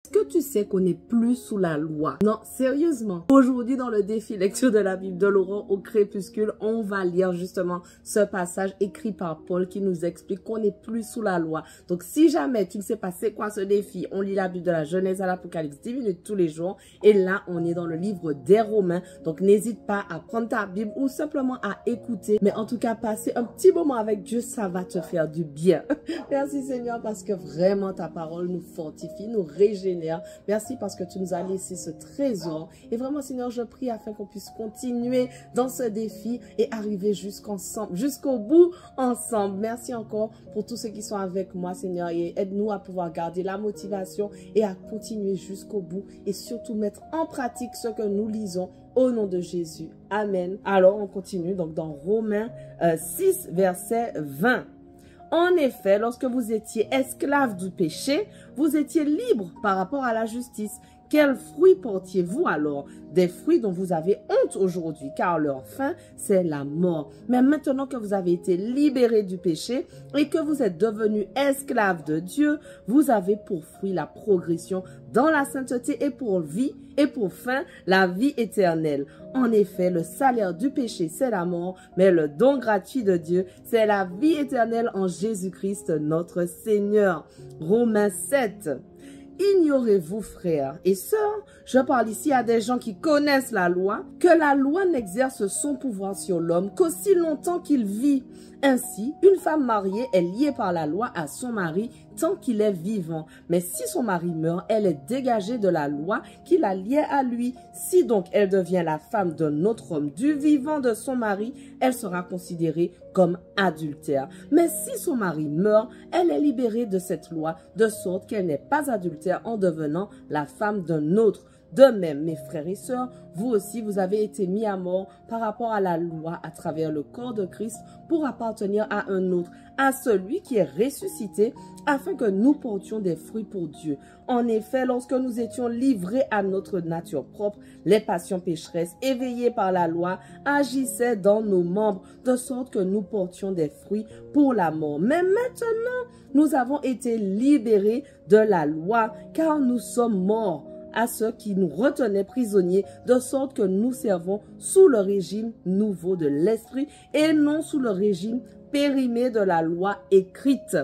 Est-ce que tu sais qu'on n'est plus sous la loi? Non, sérieusement. Aujourd'hui, dans le défi lecture de la Bible de l'aurore au crépuscule, on va lire justement ce passage écrit par Paul qui nous explique qu'on n'est plus sous la loi. Donc, si jamais tu ne sais pas c'est quoi ce défi, on lit la Bible de la Genèse à l'Apocalypse 10 minutes tous les jours. Et là, on est dans le livre des Romains. Donc, n'hésite pas à prendre ta Bible ou simplement à écouter. Mais en tout cas, passer un petit moment avec Dieu, ça va te faire du bien. Merci Seigneur parce que vraiment ta parole nous fortifie, nous régénère. Merci parce que tu nous as laissé ce trésor. Et vraiment, Seigneur, je prie afin qu'on puisse continuer dans ce défi et arriver jusqu'au bout ensemble. Merci encore pour tous ceux qui sont avec moi, Seigneur. Et aide-nous à pouvoir garder la motivation et à continuer jusqu'au bout. Et surtout mettre en pratique ce que nous lisons au nom de Jésus. Amen. Alors, on continue donc dans Romains 6, verset 20. En effet, lorsque vous étiez esclaves du péché, vous étiez libres par rapport à la justice. Quels fruits portiez-vous alors? Des fruits dont vous avez honte aujourd'hui, car leur fin, c'est la mort. Mais maintenant que vous avez été libérés du péché et que vous êtes devenus esclaves de Dieu, vous avez pour fruit la progression dans la sainteté et pour vie et pour fin la vie éternelle. En effet, le salaire du péché, c'est la mort, mais le don gratuit de Dieu, c'est la vie éternelle en Jésus-Christ notre Seigneur. Romains 7. Ignorez-vous, frères et sœurs, je parle ici à des gens qui connaissent la loi, que la loi n'exerce son pouvoir sur l'homme qu'aussi longtemps qu'il vit. Ainsi, une femme mariée est liée par la loi à son mari tant qu'il est vivant. Mais si son mari meurt, elle est dégagée de la loi qui la liait à lui. Si donc elle devient la femme d'un autre homme du vivant de son mari, elle sera considérée comme adultère. Mais si son mari meurt, elle est libérée de cette loi, de sorte qu'elle n'est pas adultère en devenant la femme d'un autre. De même, mes frères et sœurs, vous aussi, vous avez été mis à mort par rapport à la loi à travers le corps de Christ pour appartenir à un autre, à celui qui est ressuscité, afin que nous portions des fruits pour Dieu. En effet, lorsque nous étions livrés à notre nature propre, les passions pécheresses éveillées par la loi agissaient dans nos membres, de sorte que nous portions des fruits pour la mort. Mais maintenant, nous avons été libérés de la loi, car nous sommes morts à ceux qui nous retenaient prisonniers, de sorte que nous servons sous le régime nouveau de l'esprit et non sous le régime périmé de la loi écrite.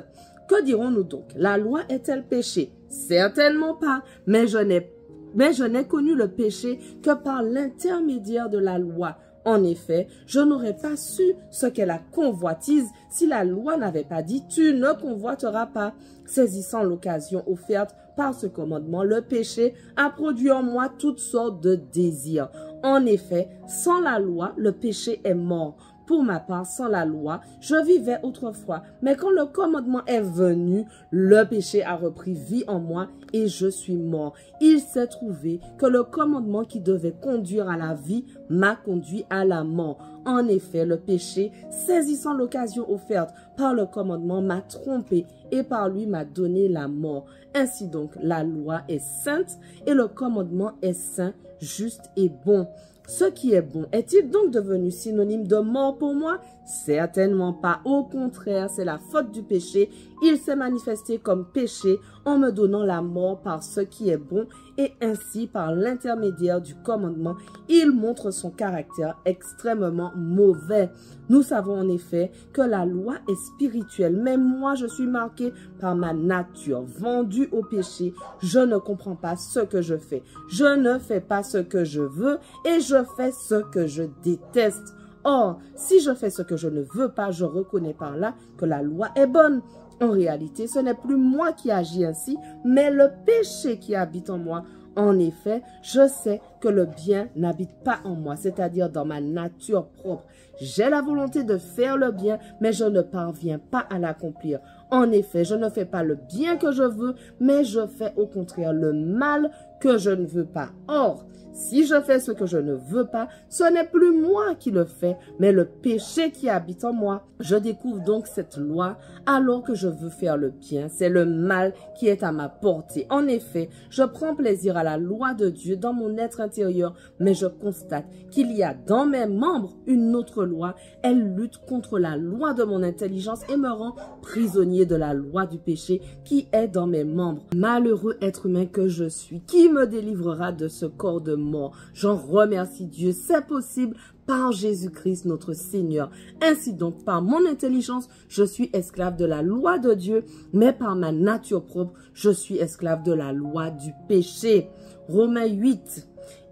Que dirons-nous donc? La loi est-elle péché? Certainement pas, mais je n'ai connu le péché que par l'intermédiaire de la loi. En effet, je n'aurais pas su ce qu'est la convoitise si la loi n'avait pas dit « tu ne convoiteras pas ». Saisissant l'occasion offerte par ce commandement, le péché a produit en moi toutes sortes de désirs. En effet, sans la loi, le péché est mort. Pour ma part, sans la loi, je vivais autrefois. Mais quand le commandement est venu, le péché a repris vie en moi et je suis mort. Il s'est trouvé que le commandement qui devait conduire à la vie m'a conduit à la mort. En effet, le péché, saisissant l'occasion offerte par le commandement, m'a trompé et par lui m'a donné la mort. Ainsi donc, la loi est sainte et le commandement est saint, juste et bon. Ce qui est bon, est-il donc devenu synonyme de mort pour moi? Certainement pas. Au contraire, c'est la faute du péché. Il s'est manifesté comme péché en me donnant la mort par ce qui est bon et ainsi par l'intermédiaire du commandement, il montre son caractère extrêmement mauvais. Nous savons en effet que la loi est spirituelle, mais moi je suis marqué par ma nature, vendue au péché. Je ne comprends pas ce que je fais. Je ne fais pas ce que je veux et je fais ce que je déteste. Or, si je fais ce que je ne veux pas, je reconnais par là que la loi est bonne. En réalité, ce n'est plus moi qui agis ainsi, mais le péché qui habite en moi. En effet, je sais que le bien n'habite pas en moi, c'est-à-dire dans ma nature propre. J'ai la volonté de faire le bien, mais je ne parviens pas à l'accomplir. En effet, je ne fais pas le bien que je veux, mais je fais au contraire le mal que je ne veux pas. Or, Si je fais ce que je ne veux pas, ce n'est plus moi qui le fais, mais le péché qui habite en moi. Je découvre donc cette loi alors que je veux faire le bien. C'est le mal qui est à ma portée. En effet, je prends plaisir à la loi de Dieu dans mon être intérieur, mais je constate qu'il y a dans mes membres une autre loi. Elle lutte contre la loi de mon intelligence et me rend prisonnier de la loi du péché qui est dans mes membres. Malheureux être humain que je suis, qui me délivrera de ce corps de mort? J'en remercie Dieu, c'est possible par Jésus-Christ notre Seigneur. Ainsi donc, par mon intelligence, je suis esclave de la loi de Dieu, mais par ma nature propre, je suis esclave de la loi du péché. Romains 8.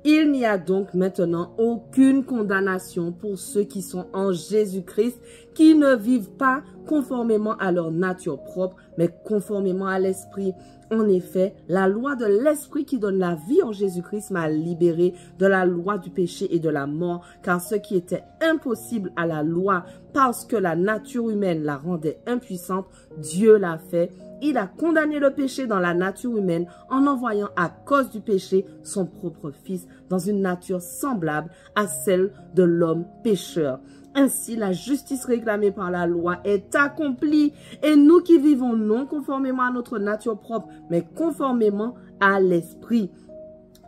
Il n'y a donc maintenant aucune condamnation pour ceux qui sont en Jésus-Christ, qui ne vivent pas conformément à leur nature propre, mais conformément à l'Esprit. En effet, la loi de l'Esprit qui donne la vie en Jésus-Christ m'a libéré de la loi du péché et de la mort, car ce qui était impossible à la loi, parce que la nature humaine la rendait impuissante, Dieu l'a fait. Il a condamné le péché dans la nature humaine en envoyant à cause du péché son propre Fils dans une nature semblable à celle de l'homme pécheur. Ainsi, la justice réclamée par la loi est accomplie et nous qui vivons non conformément à notre nature propre, mais conformément à l'Esprit.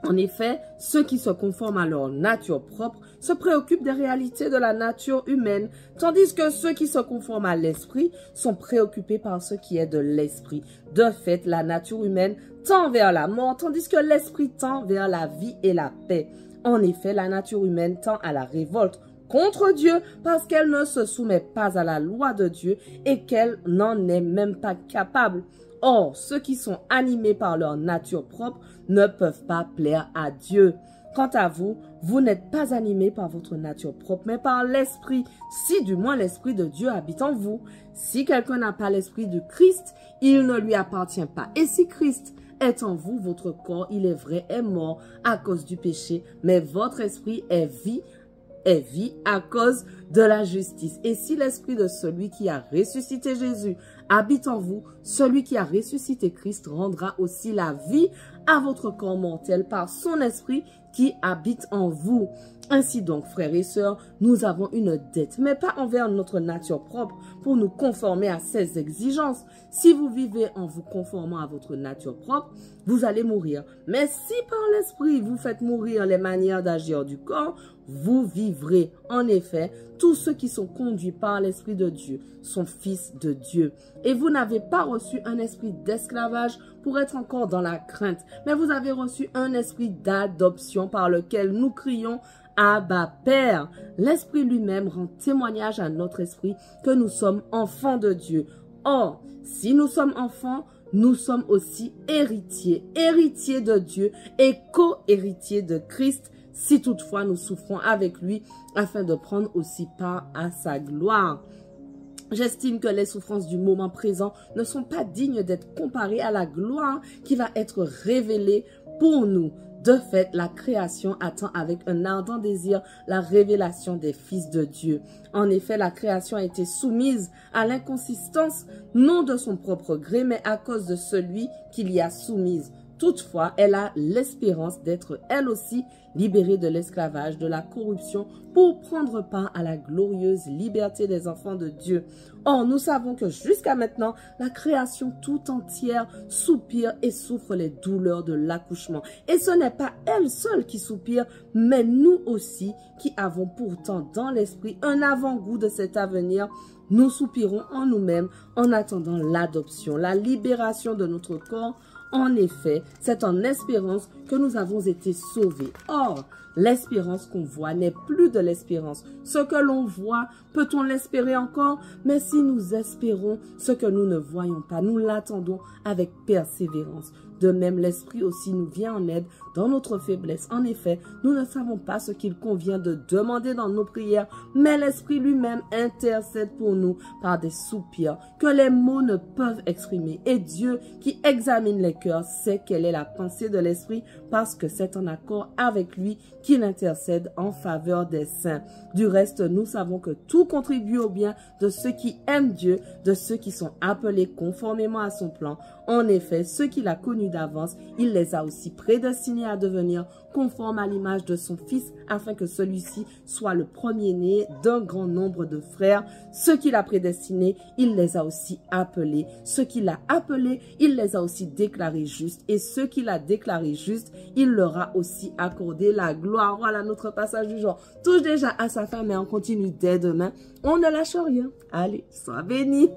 En effet, ceux qui se conforment à leur nature propre se préoccupent des réalités de la nature humaine, tandis que ceux qui se conforment à l'esprit sont préoccupés par ce qui est de l'esprit. De fait, la nature humaine tend vers la mort, tandis que l'esprit tend vers la vie et la paix. En effet, la nature humaine tend à la révolte contre Dieu parce qu'elle ne se soumet pas à la loi de Dieu et qu'elle n'en est même pas capable. Or, ceux qui sont animés par leur nature propre ne peuvent pas plaire à Dieu. Quant à vous, vous n'êtes pas animés par votre nature propre, mais par l'Esprit, si du moins l'Esprit de Dieu habite en vous. Si quelqu'un n'a pas l'Esprit du Christ, il ne lui appartient pas. Et si Christ est en vous, votre corps, il est vrai, est mort à cause du péché, mais votre esprit est vie à cause de la justice. Et si l'esprit de celui qui a ressuscité Jésus habite en vous, celui qui a ressuscité Christ rendra aussi la vie à votre corps mortel par son esprit qui habite en vous. Ainsi donc, frères et sœurs, nous avons une dette, mais pas envers notre nature propre pour nous conformer à ses exigences. Si vous vivez en vous conformant à votre nature propre, vous allez mourir. Mais si par l'esprit vous faites mourir les manières d'agir du corps, vous vivrez. En effet, tous ceux qui sont conduits par l'Esprit de Dieu sont fils de Dieu. Et vous n'avez pas reçu un esprit d'esclavage pour être encore dans la crainte, mais vous avez reçu un esprit d'adoption par lequel nous crions « Abba, Père ». L'Esprit lui-même rend témoignage à notre esprit que nous sommes enfants de Dieu. Or, si nous sommes enfants, nous sommes aussi héritiers, héritiers de Dieu et co-héritiers de Christ, si toutefois nous souffrons avec lui, afin de prendre aussi part à sa gloire. J'estime que les souffrances du moment présent ne sont pas dignes d'être comparées à la gloire qui va être révélée pour nous. De fait, la création attend avec un ardent désir la révélation des fils de Dieu. En effet, la création a été soumise à l'inconsistance, non de son propre gré, mais à cause de celui qui l'y a soumise. Toutefois, elle a l'espérance d'être elle aussi libérée de l'esclavage, de la corruption, pour prendre part à la glorieuse liberté des enfants de Dieu. Or, nous savons que jusqu'à maintenant, la création tout entière soupire et souffre les douleurs de l'accouchement. Et ce n'est pas elle seule qui soupire, mais nous aussi, qui avons pourtant dans l'esprit un avant-goût de cet avenir. Nous soupirons en nous-mêmes en attendant l'adoption, la libération de notre corps. En effet, c'est en espérance que nous avons été sauvés. Or, l'espérance qu'on voit n'est plus de l'espérance. Ce que l'on voit, peut-on l'espérer encore? Mais si nous espérons ce que nous ne voyons pas, nous l'attendons avec persévérance. De même, l'Esprit aussi nous vient en aide dans notre faiblesse. En effet, nous ne savons pas ce qu'il convient de demander dans nos prières, mais l'Esprit lui-même intercède pour nous par des soupirs que les mots ne peuvent exprimer. Et Dieu, qui examine les cœurs, sait quelle est la pensée de l'Esprit parce que c'est en accord avec lui qu'il intercède en faveur des saints. Du reste, nous savons que tout contribue au bien de ceux qui aiment Dieu, de ceux qui sont appelés conformément à son plan. En effet, ceux qu'il a connus connus d'avance, il les a aussi prédestinés à devenir conformes à l'image de son Fils, afin que celui-ci soit le premier-né d'un grand nombre de frères. Ceux qu'il a prédestinés, il les a aussi appelés. Ceux qu'il a appelés, il les a aussi déclarés justes. Et ceux qu'il a déclarés justes, il leur a aussi accordé la gloire. Voilà, notre passage du jour touche déjà à sa fin, mais on continue dès demain. On ne lâche rien. Allez, sois bénis.